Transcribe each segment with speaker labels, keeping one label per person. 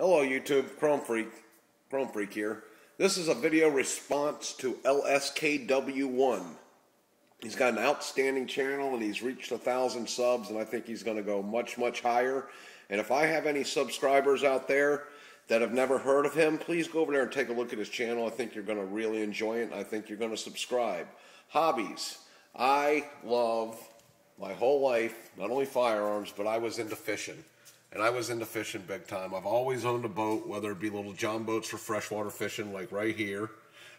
Speaker 1: Hello YouTube, Chrome Freak here. This is a video response to lskw1. He's got an outstanding channel and he's reached 1,000 subs, and I think he's going to go much higher. And if I have any subscribers out there that have never heard of him, please go over there and take a look at his channel. I think you're going to really enjoy it, and I think you're going to subscribe. Hobbies. I love my whole life, not only firearms, but I was into fishing. And I was into fishing big time. I've always owned a boat, whether it be little john boats for freshwater fishing, like right here.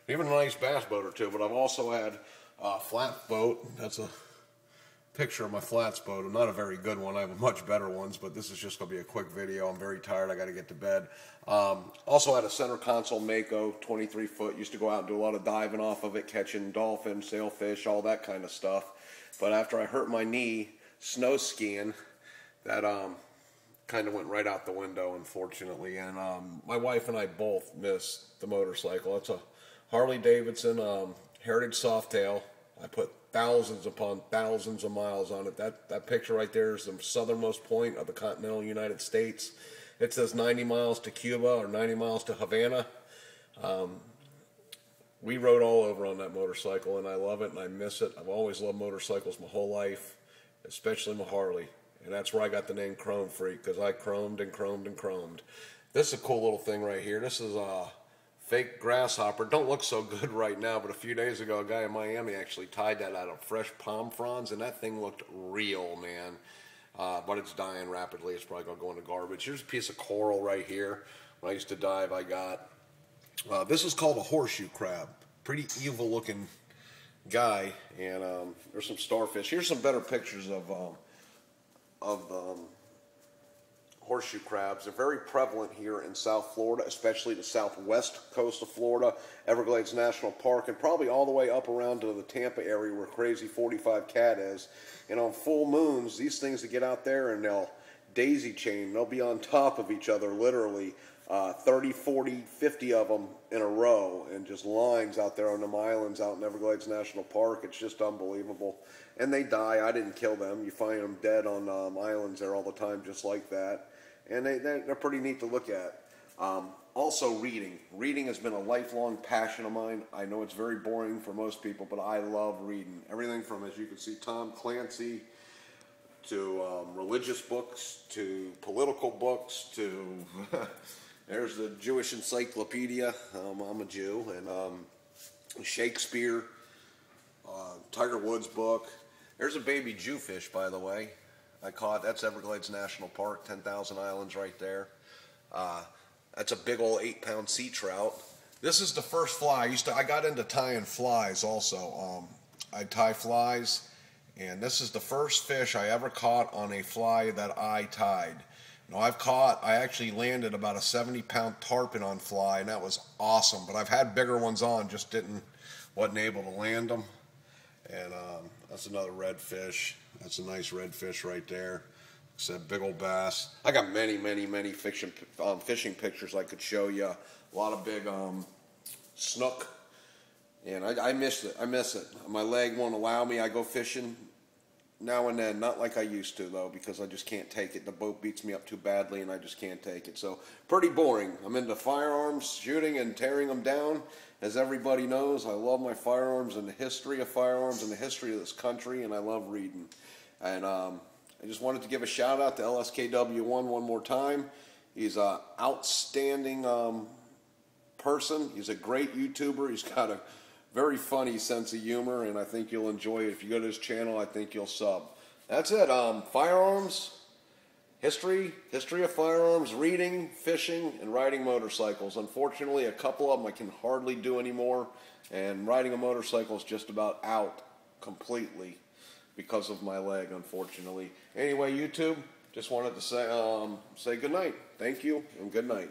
Speaker 1: Even a nice bass boat or two. But I've also had a flat boat. That's a picture of my flats boat. Not a very good one. I have much better ones, but this is just going to be a quick video. I'm very tired. I got to get to bed. Also had a center console Mako, 23 foot. Used to go out and do a lot of diving off of it, catching dolphins, sailfish, all that kind of stuff. But after I hurt my knee snow skiing, that kind of went right out the window, unfortunately. And my wife and I both missed the motorcycle. It's a Harley Davidson Heritage Softail. I put thousands upon thousands of miles on it. That picture right there is the southernmost point of the continental United States. It says 90 miles to Cuba or 90 miles to Havana. We rode all over on that motorcycle, and I love it and I miss it. I've always loved motorcycles my whole life, especially my Harley. And that's where I got the name Chrome Freak, because I chromed and chromed and chromed. This is a cool little thing right here. This is a fake grasshopper. Don't look so good right now, but a few days ago, a guy in Miami actually tied that out of fresh palm fronds, and that thing looked real, man. But it's dying rapidly. It's probably going to go into garbage. Here's a piece of coral right here. When I used to dive, I got... this is called a horseshoe crab. Pretty evil-looking guy. And there's some starfish. Here's some better pictures of the horseshoe crabs. They're very prevalent here in South Florida, especially the southwest coast of Florida, Everglades National Park, and probably all the way up around to the Tampa area where Crazy 45 Cat is. And on full moons, these things that get out there and they'll daisy chain, they'll be on top of each other literally, 30, 40, 50 of them in a row, and just lines out there on them islands out in Everglades National Park. It's just unbelievable. And they die. I didn't kill them. You find them dead on islands there all the time just like that. And they're pretty neat to look at. Also reading. Reading has been a lifelong passion of mine. I know it's very boring for most people, but I love reading. Everything from, as you can see, Tom Clancy, to religious books, to political books, to... There's the Jewish Encyclopedia. I'm a Jew. And Shakespeare, Tiger Woods book. There's a baby Jewfish, by the way. I caught. That's Everglades National Park, 10,000 islands right there. That's a big old 8-pound sea trout. This is the first fly. I got into tying flies also. I tie flies, and this is the first fish I ever caught on a fly that I tied. Now I actually landed about a 70-pound tarpon on fly, and that was awesome. But I've had bigger ones on, just wasn't able to land them. And that's another redfish. That's a nice redfish right there. It's a big old bass. I got many fishing pictures I could show you. A lot of big snook. And I miss it. I miss it. My leg won't allow me. I go fishing now and then, not like I used to though, because I just can't take it. The boat beats me up too badly and I just can't take it. So pretty boring. I'm into firearms, shooting and tearing them down. As everybody knows, I love my firearms and the history of firearms and the history of this country, and I love reading. And I just wanted to give a shout out to lskw1 one more time. He's an outstanding person. He's a great YouTuber. He's got a very funny sense of humor, and I think you'll enjoy it. If you go to his channel, I think you'll sub. That's it. Firearms, history of firearms, reading, fishing, and riding motorcycles. Unfortunately, a couple of them I can hardly do anymore, and riding a motorcycle is just about out completely because of my leg, unfortunately. Anyway, YouTube, just wanted to say good night. Thank you, and good night.